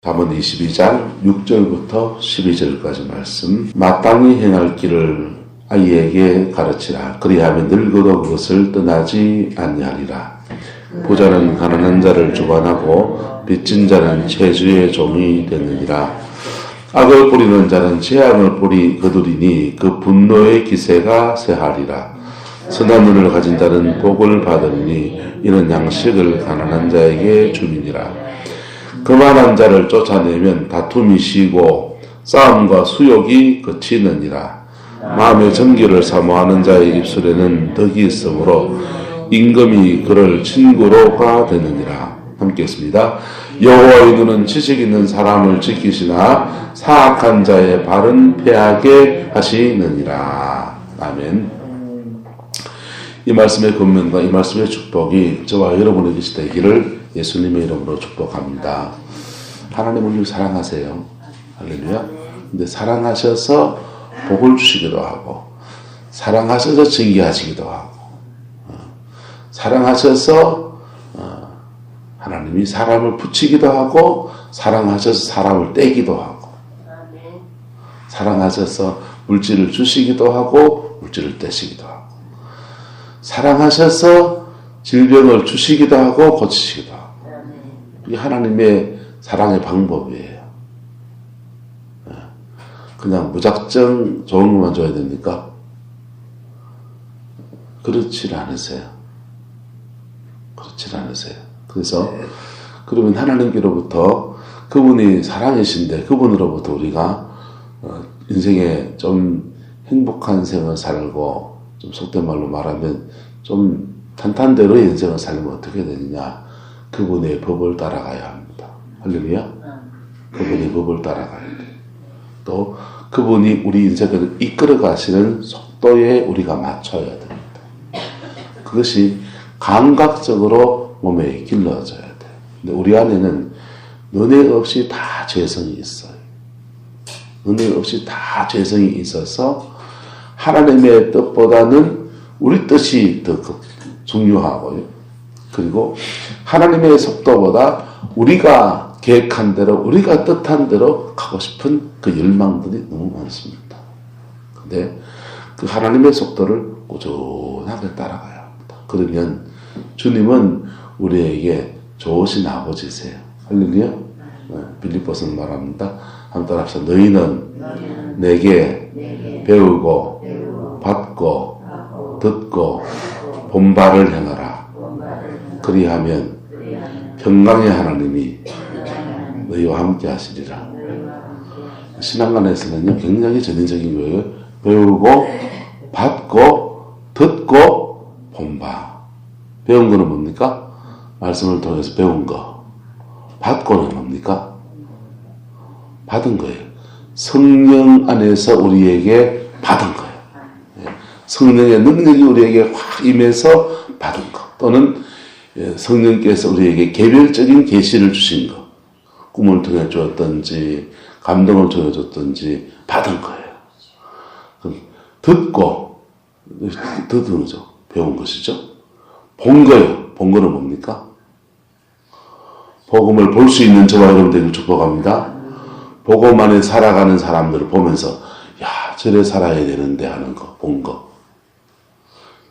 잠언 22장 6절부터 12절까지 말씀. 마땅히 행할 길을 아이에게 가르치라. 그리하면 늙어도 그것을 떠나지 아니하리라. 부자는 가난한 자를 주관하고 빚진 자는 채주의 종이 되느니라. 악을 뿌리는 자는 재앙을 뿌리 거두리니 그 분노의 기세가 쇠하리라. 선한 눈을 가진 자는 복을 받으니 이는 양식을 가난한 자에게 주니라. 거만한 자를 쫓아내면 다툼이 쉬고 싸움과 수욕이 그치느니라. 마음의 정결을 사모하는 자의 입술에는 덕이 있으므로 임금이 그를 친구로가 되느니라. 함께 했습니다. 여호와의 눈은 지식 있는 사람을 지키시나 사악한 자의 발은 패하게 하시느니라. 아멘. 이 말씀의 권면과 이 말씀의 축복이 저와 여러분에게 되기를 예수님의 이름으로 축복합니다. 하나님을 사랑하세요. 할렐루야. 근데 사랑하셔서 복을 주시기도 하고, 사랑하셔서 징계하시기도 하고, 사랑하셔서 하나님이 사람을 붙이기도 하고, 사랑하셔서 사람을 떼기도 하고, 사랑하셔서 물질을 주시기도 하고, 물질을 떼시기도 하고, 사랑하셔서 질병을 주시기도 하고 고치시기도 하고. 이게 하나님의 사랑의 방법이에요. 그냥 무작정 좋은 것만 줘야 됩니까? 그렇지 않으세요. 그렇지 않으세요. 그래서 그러면 하나님께로부터 그분이 사랑이신데 그분으로부터 우리가 인생에 좀 행복한 생을 살고, 좀 속된 말로 말하면 좀 탄탄대로의 인생을 살면 어떻게 되느냐? 그분의 법을 따라가야 합니다. 할렐루야. 그분의 법을 따라가야 돼. 또 그분이 우리 인생을 이끌어 가시는 속도에 우리가 맞춰야 됩니다. 그것이 감각적으로 몸에 길러져야 돼. 근데 우리 안에는 은혜 없이 다 죄성이 있어요. 은혜 없이 다 죄성이 있어서 하나님의 뜻보다는 우리 뜻이 더 중요하고요. 그리고 하나님의 속도보다 우리가 계획한 대로, 우리가 뜻한 대로 가고 싶은 그 열망들이 너무 많습니다. 근데 그 하나님의 속도를 꾸준하게 따라가야 합니다. 그러면 주님은 우리에게 좋으신 아버지세요. 할렐루야. 빌립보서는 말합니다. 한번 따라합시다. 너희는 내게 배우고 받고 듣고 본바를 행하라. 그리하면 평강의 하나님이 너희와 함께 하시리라. 신앙관에서는요, 굉장히 전인적인 거예요. 배우고 받고 듣고 본바. 배운 거는 뭡니까? 말씀을 통해서 배운 거. 받고는 뭡니까? 받은 거예요. 성령 안에서 우리에게 받은 거예요. 성령의 능력이 우리에게 확 임해서 받은 것, 또는 성령께서 우리에게 개별적인 계시를 주신 것, 꿈을 통해 주었든지 감동을 통해 줬든지 받은 거예요. 듣고, 듣는 거죠. 배운 것이죠. 본 거예요. 본 거는 뭡니까? 복음을 볼 수 있는 저와 여러분 되길 축복합니다. 복음 안에 살아가는 사람들을 보면서 야, 저래 살아야 되는데 하는 거, 본 거.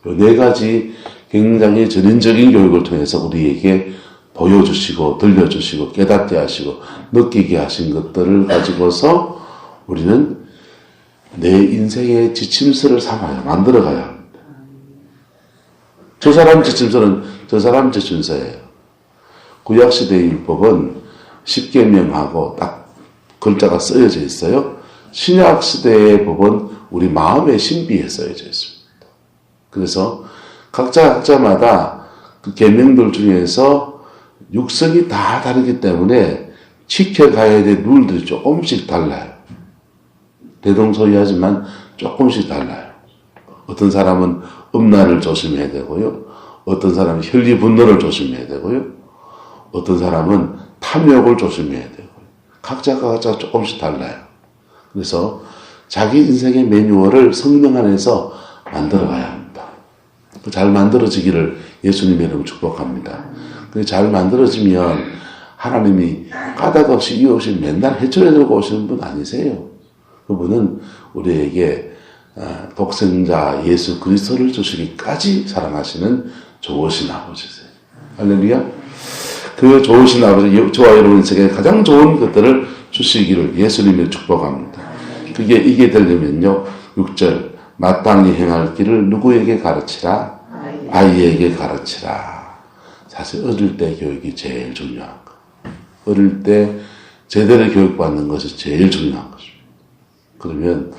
요 네 가지 굉장히 전인적인 교육을 통해서 우리에게 보여주시고 들려주시고 깨닫게 하시고 느끼게 하신 것들을 가지고서 우리는 내 인생의 지침서를 삼아야 만들어가야 합니다. 저 사람 지침서는 저 사람 지침서예요. 구약시대의 율법은 십계명하고 딱 글자가 쓰여져 있어요. 신약시대의 법은 우리 마음의 신비에 쓰여져 있습니다. 그래서 각자마다 그 계명들 중에서 육성이 다 다르기 때문에 지켜가야 될 룰들이 조금씩 달라요. 대동소이하지만 조금씩 달라요. 어떤 사람은 음란을 조심해야 되고요. 어떤 사람은 혈리분노를 조심해야 되고요. 어떤 사람은 탐욕을 조심해야 되고요. 각자가 조금씩 달라요. 그래서 자기 인생의 매뉴얼을 성령 안에서 만들어가야 합니다. 잘 만들어지기를 예수님의 이름으로 축복합니다. 잘 만들어지면 하나님이 까닭없이 이 옷이 맨날 해초에 들고 오시는 분 아니세요. 그분은 우리에게 독생자 예수 그리스도를 주시기까지 사랑하시는 좋으신 아버지세요. 할렐루야. 그 좋으신 아버지, 저와 여러분에게 가장 좋은 것들을 주시기를 예수님을 축복합니다. 그게 이게 되려면요. 6절 마땅히 행할 길을 누구에게 가르치라? 아이에게 가르치라. 사실 어릴 때 교육이 제일 중요한 거. 어릴 때 제대로 교육받는 것이 제일 중요한 것입니다. 그러면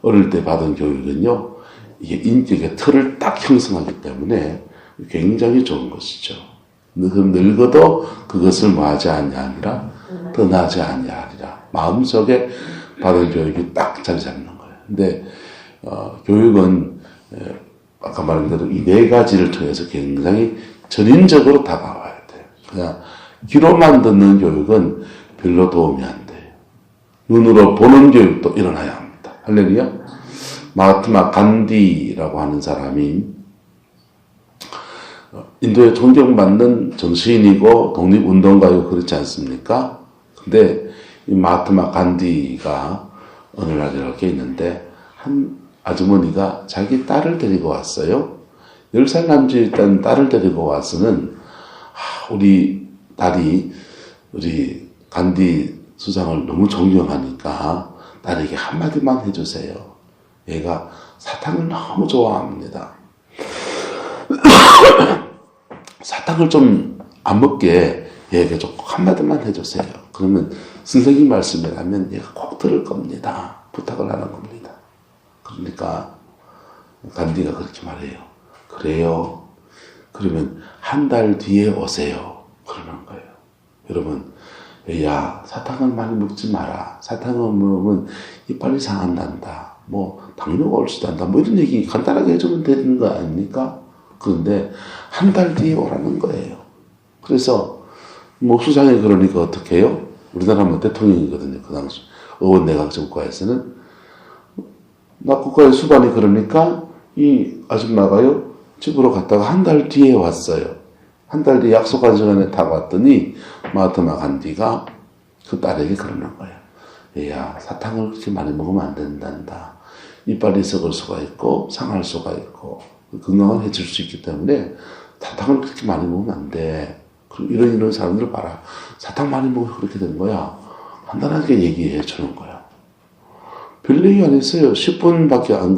어릴 때 받은 교육은요. 이게 인격의 틀을 딱 형성하기 때문에 굉장히 좋은 것이죠. 늙어도 그것을 뭐하지 아니하리라 떠나지 아니하리라. 마음속에 받은 교육이 딱 자리 잡는 거예요. 근데 교육은 아까 말한 대로 이 네 가지를 통해서 굉장히 전인적으로 다가와야 돼요. 그냥 귀로만 듣는 교육은 별로 도움이 안 돼요. 눈으로 보는 교육도 일어나야 합니다. 할렐루야. 마하트마 간디라고 하는 사람이 인도에 존경받는 정치인이고 독립운동가이고 그렇지 않습니까? 근데 이 마하트마 간디가 어느 날 이렇게 있는데 한 아주머니가 자기 딸을 데리고 왔어요. 10살 남짓된 딸을 데리고 와서는 우리 딸이 우리 간디 수상을 너무 존경하니까 딸에게 한마디만 해주세요. 얘가 사탕을 너무 좋아합니다. 사탕을 좀 안 먹게 얘에게 좀 한마디만 해주세요. 그러면 선생님 말씀이라면 얘가 꼭 들을 겁니다. 부탁을 하는 겁니다. 그러니까 간디가 그렇게 말해요. 그래요. 그러면 한 달 뒤에 오세요. 그러는 거예요. 여러분, 야, 사탕을 많이 먹지 마라. 사탕을 먹으면 이빨이 상한단다. 뭐 당뇨가 올 수도 한다. 뭐 이런 얘기 간단하게 해주면 되는 거 아닙니까? 그런데 한 달 뒤에 오라는 거예요. 그래서 뭐 수상이 그러니까 어떻게 해요? 우리나라 뭐 대통령이거든요. 그 당시 의원내각정과에서는 낙국가의 수반이 그러니까 이 아줌마가요 집으로 갔다가 한 달 뒤에 왔어요. 한 달 뒤에 약속한 시간에 다 왔더니 마하트마 간디가 그 딸에게 그러는 거예요. 얘야, 사탕을 그렇게 많이 먹으면 안 된단다. 이빨이 썩을 수가 있고 상할 수가 있고 건강을 해칠 수 있기 때문에 사탕을 그렇게 많이 먹으면 안 돼. 이런 사람들 봐라. 사탕 많이 먹어서 그렇게 된 거야. 간단하게 얘기해 주는 거야. 별 얘기 안 했어요. 10분도 안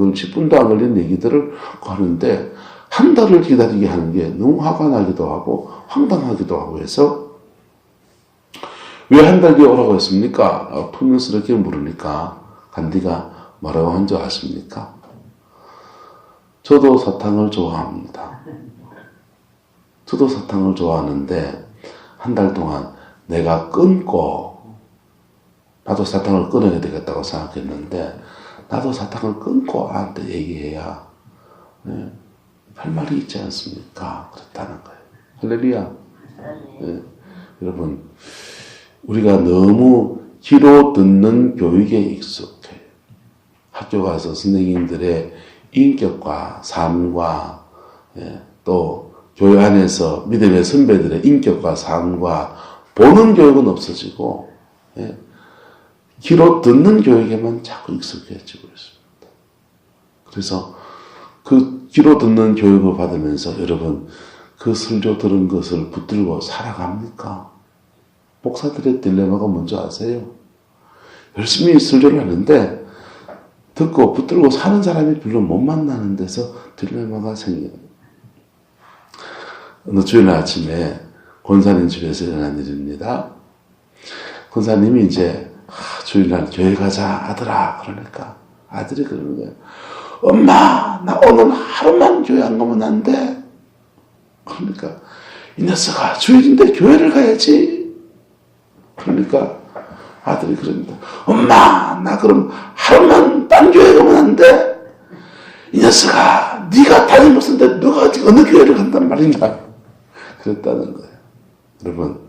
걸린 얘기들을 하는데 한 달을 기다리게 하는 게 너무 화가 나기도 하고 황당하기도 하고 해서 왜 한 달 뒤에 오라고 했습니까? 풍요스럽게 물으니까 간디가 뭐라고 한 줄 아십니까? 저도 사탕을 좋아합니다. 저도 사탕을 좋아하는데 한 달 동안 내가 끊고 나도 사탕을 끊어야 되겠다고 생각했는데 나도 사탕을 끊고 나한테 얘기해야 할 말이 있지 않습니까? 그렇다는 거예요. 할렐루야. 여러분, 우리가 너무 귀로 듣는 교육에 익숙해. 학교 가서 선생님들의 인격과 삶과 또 교회 안에서 믿음의 선배들의 인격과 삶과 보는 교육은 없어지고 귀로 듣는 교육에만 자꾸 익숙해지고 있습니다. 그래서 그 귀로 듣는 교육을 받으면서 여러분 그 설교 들은 것을 붙들고 살아갑니까? 목사들의 딜레마가 뭔지 아세요? 열심히 설교를 하는데 듣고 붙들고 사는 사람이 별로 못 만나는 데서 딜레마가 생겨요. 어느 주일 아침에 권사님 집에서 일어난 일입니다. 권사님이 이제 주일날 교회 가자 아들아 그러니까 아들이 그러는 거예요. 엄마 나 오늘 하루만 교회 안 가면 안 돼. 그러니까 이 녀석아 주일인데 교회를 가야지. 그러니까 아들이 그럽니다. 엄마 나 그럼 하루만 딴 교회 가면 안 돼. 이 녀석아 네가 다니는 곳인데 너가 아직 어느 교회를 간단 말이냐. 그랬다는 거예요. 여러분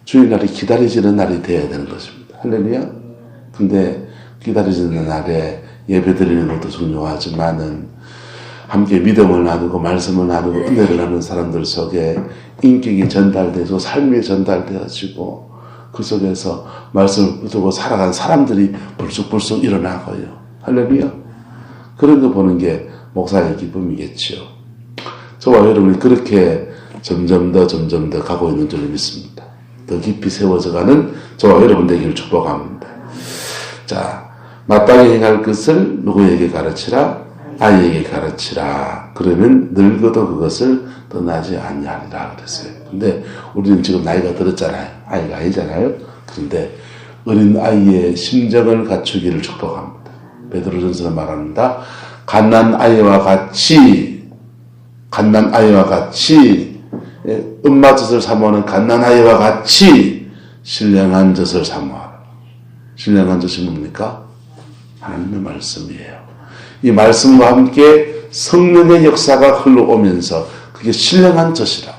주일날이 기다려지는 날이 되어야 되는 것입니다. 할렐루야. 근데 기다려지는 날에 예배 드리는 것도 중요하지만은 함께 믿음을 나누고 말씀을 나누고 은혜를 나누는 사람들 속에 인격이 전달되고 삶이 전달되어지고 그 속에서 말씀을 붙들고 살아간 사람들이 불쑥불쑥 일어나고요. 할렐루야. 그런 거 보는 게 목사의 기쁨이겠지요. 저와 여러분이 그렇게 점점 더 가고 있는 줄 믿습니다. 더 깊이 세워져가는 저와 여러분 되기를 축복합니다. 자, 마땅히 행할 것을 누구에게 가르치라? 아이에게 가르치라. 그러면 늙어도 그것을 떠나지 아니하리라 그랬어요. 근데 우리는 지금 나이가 들었잖아요. 아이가 아니잖아요. 그런데 어린 아이의 심정을 갖추기를 축복합니다. 베드로전서는 말합니다. 갓난 아이와 같이 엄마 젖을 사모하는 갓난 아이와 같이 신령한 젖을 사모하라. 신령한 젖이 뭡니까? 하나님의 말씀이에요. 이 말씀과 함께 성령의 역사가 흘러오면서 그게 신령한 젖이라고.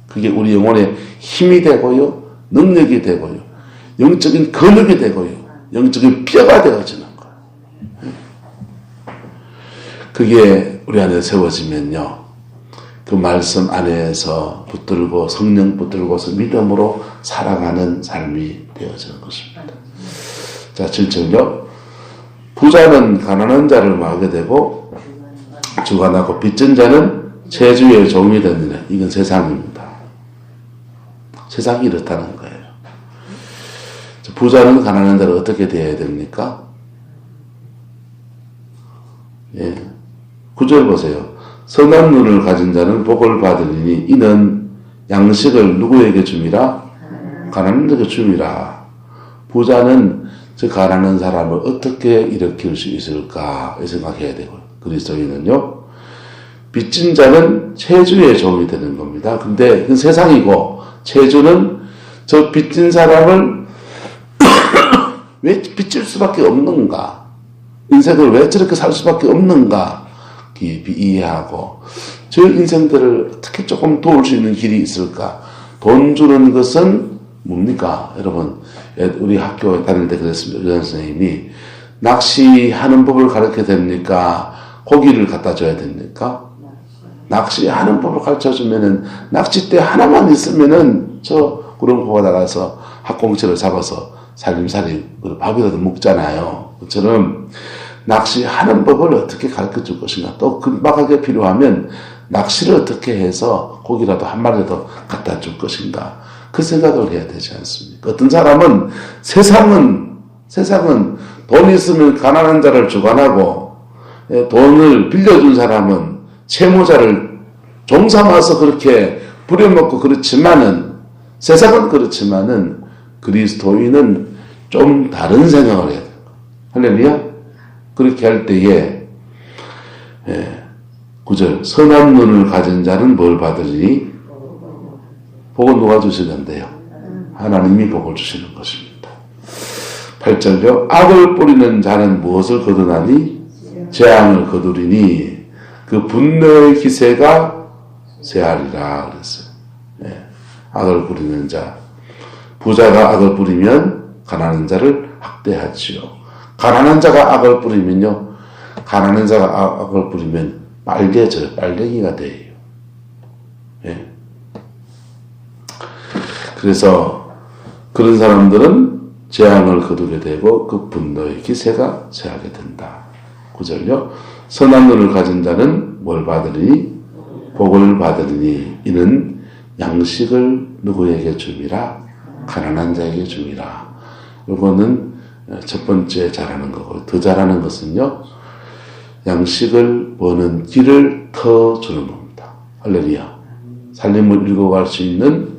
그게 우리 영혼의 힘이 되고요, 능력이 되고요, 영적인 근육이 되고요, 영적인 뼈가 되어지는 거예요. 그게 우리 안에 세워지면요, 그 말씀 안에서 붙들고 성령 붙들고서 믿음으로 살아가는 삶이 되어지는 것입니다. 자, 7절요. 부자는 가난한 자를 막게 되고 주관하고 빚진 자는 체주의 종이 되느냐. 이건 세상입니다. 세상이 이렇다는 거예요. 부자는 가난한 자를 어떻게 대해야 됩니까? 예. 9절 보세요. 선한 눈을 가진 자는 복을 받으리니 이는 양식을 누구에게 줌이라? 가난한 자에게 줌이라. 부자는 저 가난한 사람을 어떻게 일으킬 수 있을까 생각해야 되고요. 그리스도인은요, 빚진 자는 체주의 종이 되는 겁니다. 근데 그건 세상이고, 체주는 저 빚진 사람을 왜 빚질 수밖에 없는가? 인생을 왜 저렇게 살 수밖에 없는가? 깊이 이해하고, 저 인생들을 어떻게 조금 도울 수 있는 길이 있을까? 돈 주는 것은 뭡니까? 여러분, 우리 학교 다닐 때 그랬습니다. 의사 선생님이 낚시하는 법을 가르쳐야 됩니까? 고기를 갖다 줘야 됩니까? 낚시하는 법을 가르쳐주면은 낚싯대 하나만 있으면은 저 구렁고가 나가서 학꽁치를 잡아서 살림살이 밥이라도 먹잖아요. 그처럼 낚시하는 법을 어떻게 가르쳐 줄 것인가. 또 급박하게 필요하면 낚시를 어떻게 해서 고기라도 한 마리라도 갖다 줄 것인가. 그 생각을 해야 되지 않습니까? 어떤 사람은 세상은 돈 있으면 가난한 자를 주관하고 돈을 빌려준 사람은 채무자를 종삼아서 그렇게 부려먹고 그렇지만은 세상은 그렇지만은 그리스도인은 좀 다른 생각을 해야 돼요. 할렐루야? 그렇게 할 때에 9절 선한 눈을 가진 자는 뭘 받으리니? 복은 누가 주시는데요? 하나님이 복을 주시는 것입니다. 8절요. 악을 뿌리는 자는 무엇을 거두나니? 재앙을 거두리니 그 분노의 기세가 쇠하리라 그랬어요. 악을 뿌리는 자. 부자가 악을 뿌리면 가난한 자를 학대하지요. 가난한 자가 악을 뿌리면요. 가난한 자가 악을 뿌리면 빨개져요. 빨갱이가 돼요. 그래서 그런 사람들은 재앙을 거두게 되고 그 분노의 기세가 쇠하게 된다. 9절요. 선한 눈을 가진 자는 뭘 받으리니? 복을 받으리니 이는 양식을 누구에게 줌이라? 가난한 자에게 줌이라. 이거는 첫 번째 잘하는 거고, 더 잘하는 것은요, 양식을 버는 길을 터주는 겁니다. 할렐루야. 살림을 읽어갈 수 있는,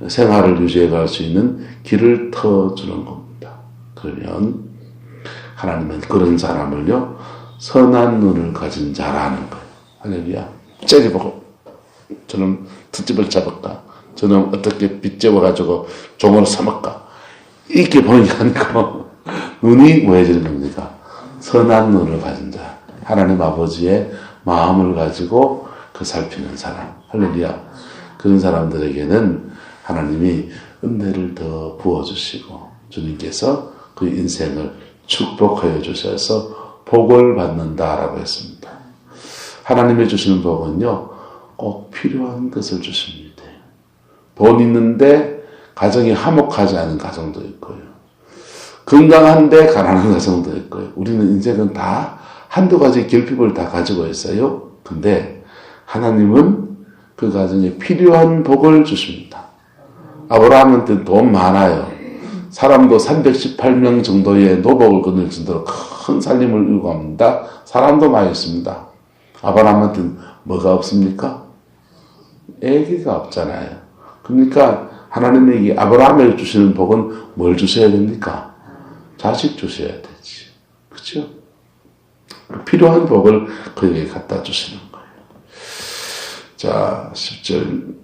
생활을 유지해갈 수 있는 길을 터주는 겁니다. 그러면 하나님은 그런 사람을요, 선한 눈을 가진 자라는 거예요. 할렐루야. 째려보고 저는 특집을 잡을까? 저는 어떻게 빚져와가지고 종으로 삼을까? 이렇게 보는 게 아니고 눈이 뭐해지는 겁니까? 선한 눈을 가진 자. 하나님 아버지의 마음을 가지고 그 살피는 사람. 할렐루야. 그런 사람들에게는 하나님이 은혜를 더 부어주시고 주님께서 그 인생을 축복하여 주셔서 복을 받는다라고 했습니다. 하나님이 주시는 복은요, 꼭 필요한 것을 주십니다. 돈 있는데 가정이 화목하지 않은 가정도 있고요. 건강한데 가난한 가정도 있고요. 우리는 인생은 다 한두 가지 결핍을 다 가지고 있어요. 근데 하나님은 그 가정에 필요한 복을 주십니다. 아브라함한테 돈 많아요. 사람도 318명 정도의 노복을 거둘 정도로 큰 살림을 이루고 합니다. 사람도 많이 있습니다. 아브라함한테는 뭐가 없습니까? 애기가 없잖아요. 그러니까 하나님에게 아브라함에게 주시는 복은 뭘 주셔야 됩니까? 자식 주셔야 되지. 그렇죠? 필요한 복을 그에게 갖다 주시는 거예요. 자, 10절.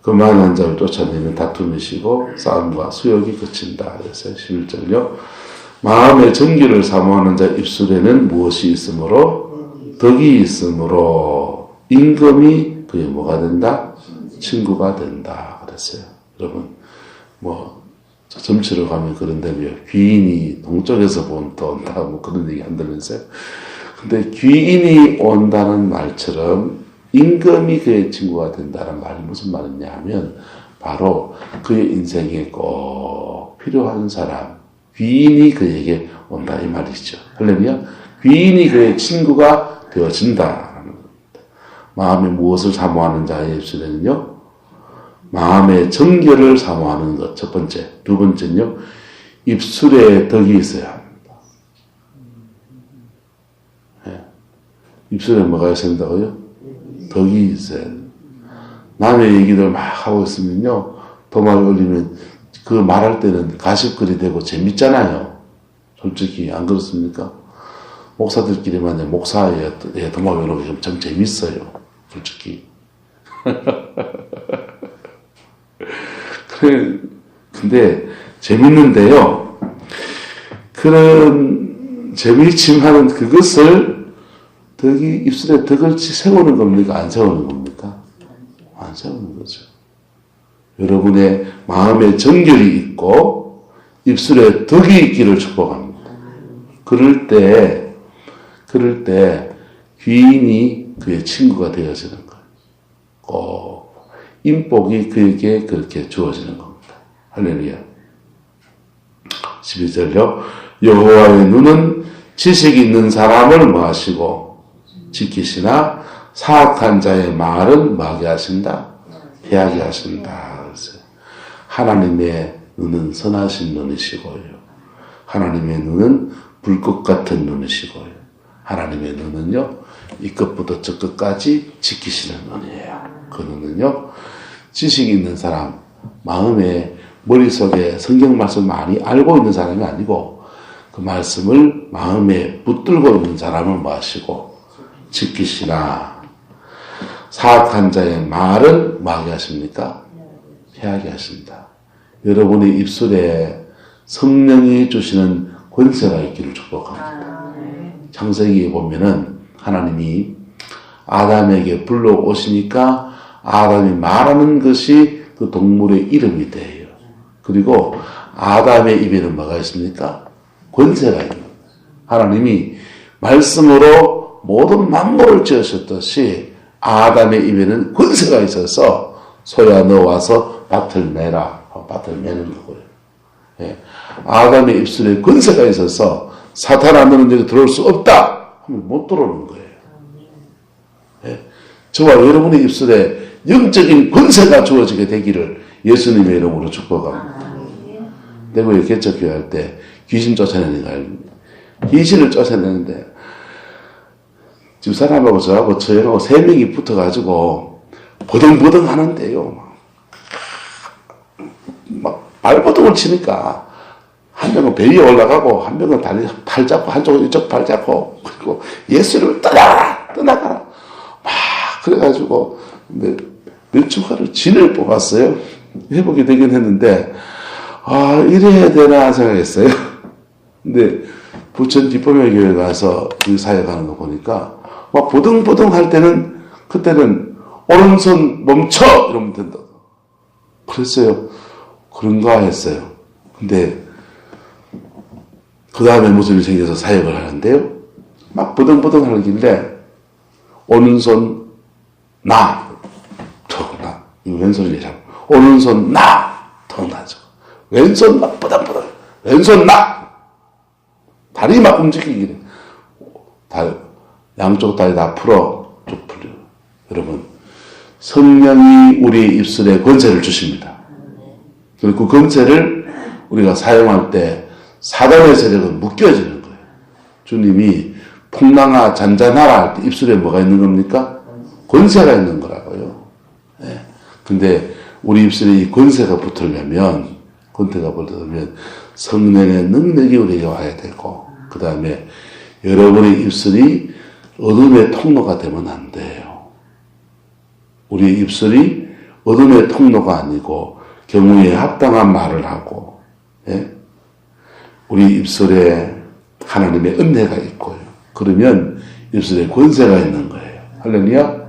그만한 자를 쫓아내면 다툼이시고 싸움과 수욕이 그친다. 그래서 11절요. 마음의 정기를 사모하는 자 입술에는 무엇이 있으므로 덕이 있으므로 임금이 그의 뭐가 된다? 친구가 된다. 그랬어요. 여러분 점치러 가면 그런데 귀인이 동쪽에서 온다 뭐 그런 얘기 한다면서요. 근데 귀인이 온다는 말처럼 임금이 그의 친구가 된다는 말이 무슨 말이냐 하면 바로 그의 인생에 꼭 필요한 사람, 귀인이 그에게 온다 이 말이죠. 할렐루야. 귀인이 그의 친구가 되어진다라는 겁니다. 마음에 무엇을 사모하는 자의 입술에는요, 마음의 정결을 사모하는 것 첫 번째. 두 번째는요, 입술에 덕이 있어야 합니다. 네. 입술에 뭐가 있어야 된다고요? 덕이 있어야 돼요. 남의 얘기를 막 하고 있으면요, 도마에 올리면 그 말할 때는 가십거리 되고 재밌잖아요. 솔직히 안 그렇습니까? 목사들끼리만 목사의 도마에 올리면 엄청 재밌어요. 솔직히. 근데 재밌는데요. 그런 재미있지만은 그것을 덕이 입술에 덕을 세우는 겁니까? 안 세우는 겁니까? 안 세우는 거죠. 여러분의 마음에 정결이 있고 입술에 덕이 있기를 축복합니다. 그럴 때 귀인이 그의 친구가 되어지는 거예요. 꼭 인복이 그에게 그렇게 주어지는 겁니다. 할렐루야. 12절요. 여호와의 눈은 지식이 있는 사람을 뭐하시고 지키시나 사악한 자의 말은 뭐하게 하신다? 피하게 하신다. 그래서 하나님의 눈은 선하신 눈이시고요. 하나님의 눈은 불꽃 같은 눈이시고요. 하나님의 눈은요, 이 끝부터 저 끝까지 지키시는 눈이에요. 그 눈은요, 지식이 있는 사람, 마음에, 머릿속에 성경 말씀 많이 알고 있는 사람이 아니고, 그 말씀을 마음에 붙들고 있는 사람을 마시고, 지키시나, 사악한 자의 말은 뭐하게 하십니까? 피하게 하신다. 여러분의 입술에 성령이 주시는 권세가 있기를 축복합니다. 창세기에 보면은 하나님이 아담에게 불러오시니까 아담이 말하는 것이 그 동물의 이름이 돼요. 그리고 아담의 입에는 뭐가 있습니까? 권세가 있는 거예요. 하나님이 말씀으로 모든 만물을 지으셨듯이 아담의 입에는 권세가 있어서 소야 너 와서 밭을 내라. 밭을 내는 거고요. 예. 아담의 입술에 권세가 있어서 사탄아 너는 여기 들어올 수 없다 하면 못 들어오는 거예요. 예. 저와 여러분의 입술에 영적인 권세가 주어지게 되기를 예수님의 이름으로 축복합니다. 대구에 개척교회 할 때 귀신 쫓아내는 거 아닙니까? 귀신을 쫓아내는데 집 사람하고 저하고 저하고 3명이 붙어가지고 버덩버덩 하는데요. 막 발버둥을 치니까 한 명은 배 위에 올라가고 한 명은 다리 팔 잡고 한쪽은 이쪽 팔 잡고 그리고 예수를 떠나가라 막 그래가지고 몇 주가를 진을 뽑았어요. 해보게 되긴 했는데 이래야 되나 생각했어요. 근데 부천 뒷범의 교회 가서 이 사역하는 거 보니까 막 보등보등 할 때는 그때는 오른손 멈춰 이러면 된다. 그랬어요. 그런가 했어요. 근데 그 다음에 무슨 일이 생겨서 사역을 하는데요. 막 보등보등 하길래 오른손 나, 턱 나. 이거 왼손이 참. 오른손 나, 턱 나죠. 왼손 막 뻗어뻗어. 왼손 나. 다리 막 움직이기는. 양쪽 다리 다 풀어. 쭉 풀려. 여러분, 성령이 우리 입술에 권세를 주십니다. 그리고 그 권세를 우리가 사용할 때 사단의 세력은 묶여지는 거예요. 주님이 풍랑아 잔잔하라 할 때 입술에 뭐가 있는 겁니까? 권세가 있는 거라고요. 네. 근데 우리 입술에 이 권세가 붙으려면 성령의 능력이 우리에게 와야 되고, 그 다음에 여러분의 입술이 어둠의 통로가 되면 안 돼요. 우리 입술이 어둠의 통로가 아니고 경우에 합당한 말을 하고, 예? 우리 입술에 하나님의 은혜가 있고요. 그러면 입술에 권세가 있는 거예요. 할렐루야.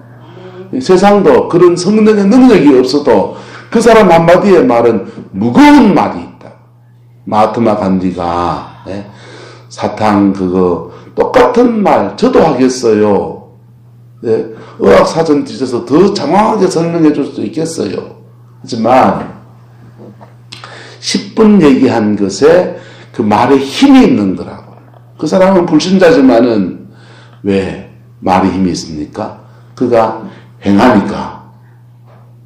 세상도 그런 성령의 능력이 없어도 그 사람 한마디의 말은 무거운 말이 있다. 마하트마 간디가, 예? 사탕 그거 똑같은 말 저도 하겠어요. 예? 의학사전 뒤져서 더 장황하게 설명해 줄 수 있겠어요. 하지만 10분 얘기한 것에 그 말에 힘이 있는 거라고. 그 사람은 불신자지만은 왜 말에 힘이 있습니까? 그가 행하니까.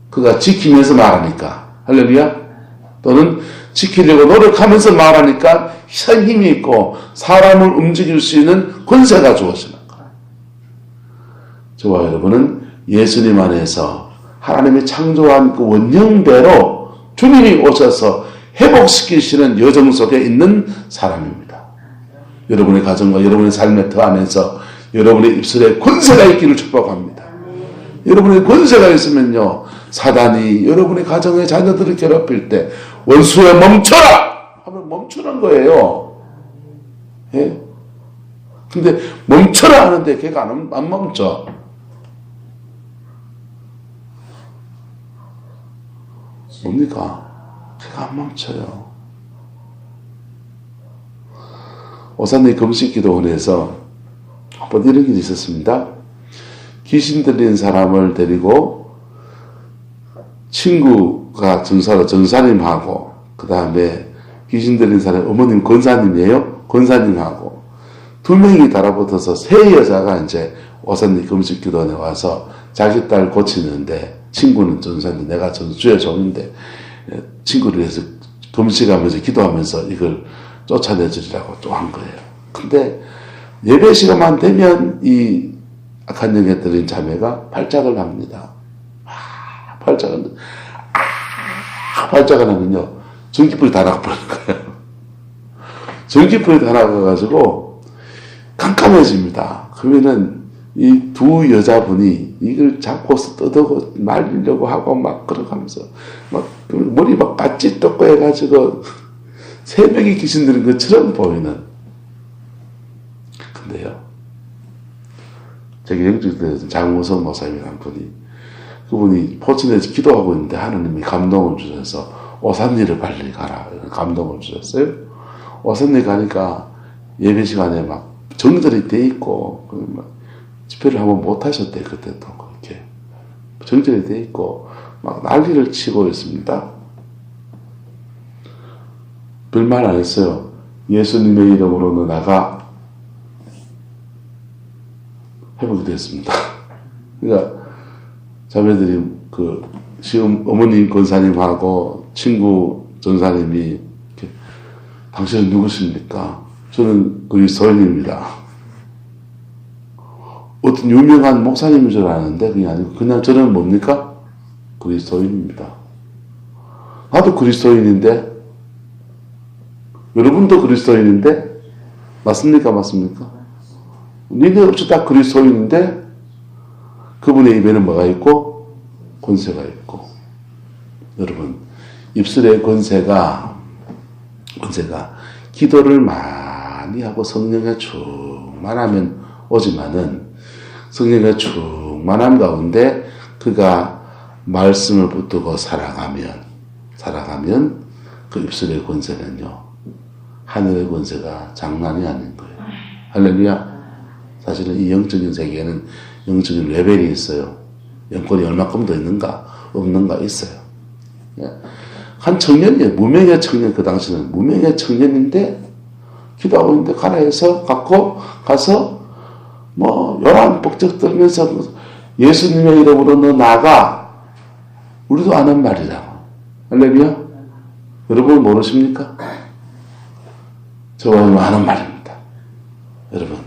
그가 지키면서 말하니까. 할렐루야? 또는 지키려고 노력하면서 말하니까 힘이 있고 사람을 움직일 수 있는 권세가 주어지는 거예요. 저와 여러분은 예수님 안에서 하나님이 창조한 그 원형대로 주님이 오셔서 회복시키시는 여정 속에 있는 사람입니다. 여러분의 가정과 여러분의 삶의 터 안에서 여러분의 입술에 권세가 있기를 축복합니다. 여러분의 권세가 있으면요, 사단이 여러분의 가정의 자녀들을 괴롭힐 때 원수에 멈춰라! 하면 멈추는 거예요. 예? 근데 멈춰라 하는데 걔가 안 멈춰. 뭡니까? 걔가 안 멈춰요. 오산리 금식기도원에서 한번 이런 일이 있었습니다. 귀신 들린 사람을 데리고 친구가 전사님하고 그 다음에 귀신 들린 사람 어머님 권사님이에요. 권사님하고 두 명이 달아붙어서 세 여자가 이제 오산리 금식기도원에 와서 자기 딸 고치는데, 친구는 전사님, 내가 주의 종인데 친구를 위해서 금식하면서 기도하면서 이걸 쫓아내주리라고 또 한 거예요. 근데 예배 시간만 되면 이 악한 영에 들린 자매가 발작을 합니다. 발작을 하면요, 전기불이 다 나가버리는 거예요. 전기불이 다 나가가지고 깜깜해집니다. 그러면은 이 두 여자분이 이걸 잡고서 떠들고 말리려고 하고 막 걸어가면서 막 머리 막 바짓 떴고 해가지고 세 명이 귀신 들은 것처럼 보이는. 근데요, 제게 영적인 장우성 목사님이라는 분이, 그분이 포천에서 기도하고 있는데 하나님이 감동을 주셔서 오산리를 빨리 가라 이런 감동을 주셨어요. 오산리 가니까 예배 시간에 막 정절이 돼 있고 막 집회를 한번 못 하셨대. 그때 또 그렇게 정절이 돼 있고 막 난리를 치고 있습니다. 별말 안 했어요. 예수님의 이름으로 나가 회복이 됐습니다. 그러니까 자매들이 그 시험 어머님 권사님하고 친구 전사님이 당신은 누구십니까? 저는 그리스도인입니다. 어떤 유명한 목사님인 줄 아는데 그게 아니고 그냥 저는 뭡니까? 그리스도인입니다. 나도 그리스도인인데, 여러분도 그리스도인인데, 맞습니까? 맞습니까? 니네 없이 다 그리스도인인데 그분의 입에는 뭐가 있고? 권세가 있고. 여러분, 입술의 권세가 기도를 많이 하고 성령에 충만하면 오지만은, 성령의 충만한 가운데 그가 말씀을 붙들고 살아가면 그 입술의 권세는요, 하늘의 권세가 장난이 아닌 거예요. 할렐루야. 사실은 이 영적인 세계는 영적인 레벨이 있어요. 영권이 얼마큼 더 있는가 없는가 있어요. 한 청년이에요. 무명의 청년, 그 당시는 무명의 청년인데 기도하고 있는데 가라 해서 갖고 가서 뭐 요란 뻑적 떨면서 예수님의 이름으로 너 나가. 우리도 아는 말이라고. 할렐루야. 여러분 모르십니까? 저와 아는 말입니다. 여러분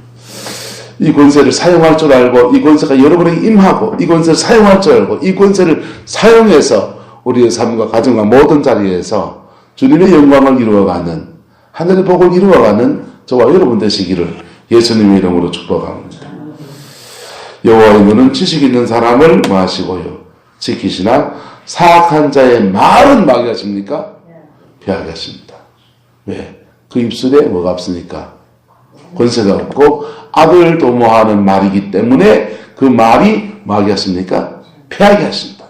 이 권세를 사용할 줄 알고 이 권세가 여러분에게 임하고 이 권세를 사용할 줄 알고 이 권세를 사용해서 우리의 삶과 가정과 모든 자리에서 주님의 영광을 이루어가는 하늘의 복을 이루어가는 저와 여러분 되시기를 예수님의 이름으로 축복합니다. 여호와의 문은 지식 있는 사람을 뭐 하시고요? 지키시나 사악한 자의 말은 막 하십니까? 피하게 하십니다. 왜? 그 입술에 뭐가 없으니까? 권세가 없고 악을 도모하는 말이기 때문에 그 말이 뭐하게 하십니까? 피하게 하십니다.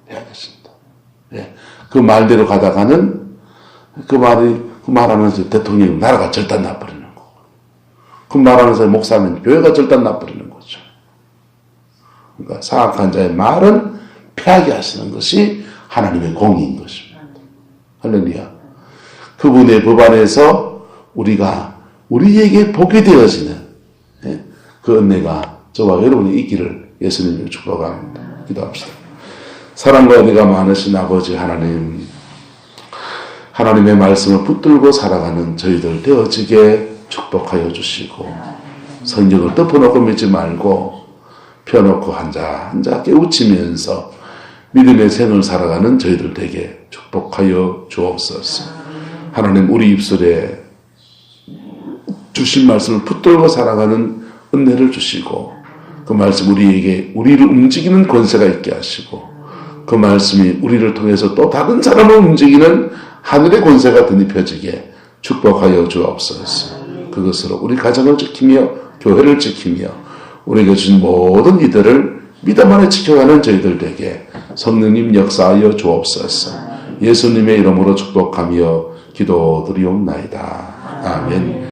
피하게 하십니다. 예. 그 말대로 가다가는 그 말하면서 대통령 나라가 절단 나버리는 거고 그 말하면서 목사는 교회가 절단 나버리는 거죠. 그러니까 사악한 자의 말은 피하게 하시는 것이 하나님의 공의인 것입니다. 할렐루야. 그분의 법 안에서 우리에게 복이 되어지는 그 은혜가 저와 여러분이 있기를 예수님을 축복합니다. 기도합시다. 사랑과 은혜가 많으신 아버지 하나님, 하나님의 말씀을 붙들고 살아가는 저희들 되어지게 축복하여 주시고 성경을 덮어놓고 믿지 말고 펴놓고 한자 한자 깨우치면서 믿음의 생을 살아가는 저희들 되게 축복하여 주옵소서. 하나님 우리 입술에 주신 말씀을 붙들고 살아가는 은혜를 주시고 그 말씀 우리에게 우리를 움직이는 권세가 있게 하시고 그 말씀이 우리를 통해서 또 다른 사람을 움직이는 하늘의 권세가 드니펴지게 축복하여 주옵소서. 그것으로 우리 가정을 지키며 교회를 지키며 우리에게 주신 모든 이들을 믿음 안에 지켜가는 저희들 되게 성령님 역사하여 주옵소서. 예수님의 이름으로 축복하며 기도드리옵나이다. 아멘.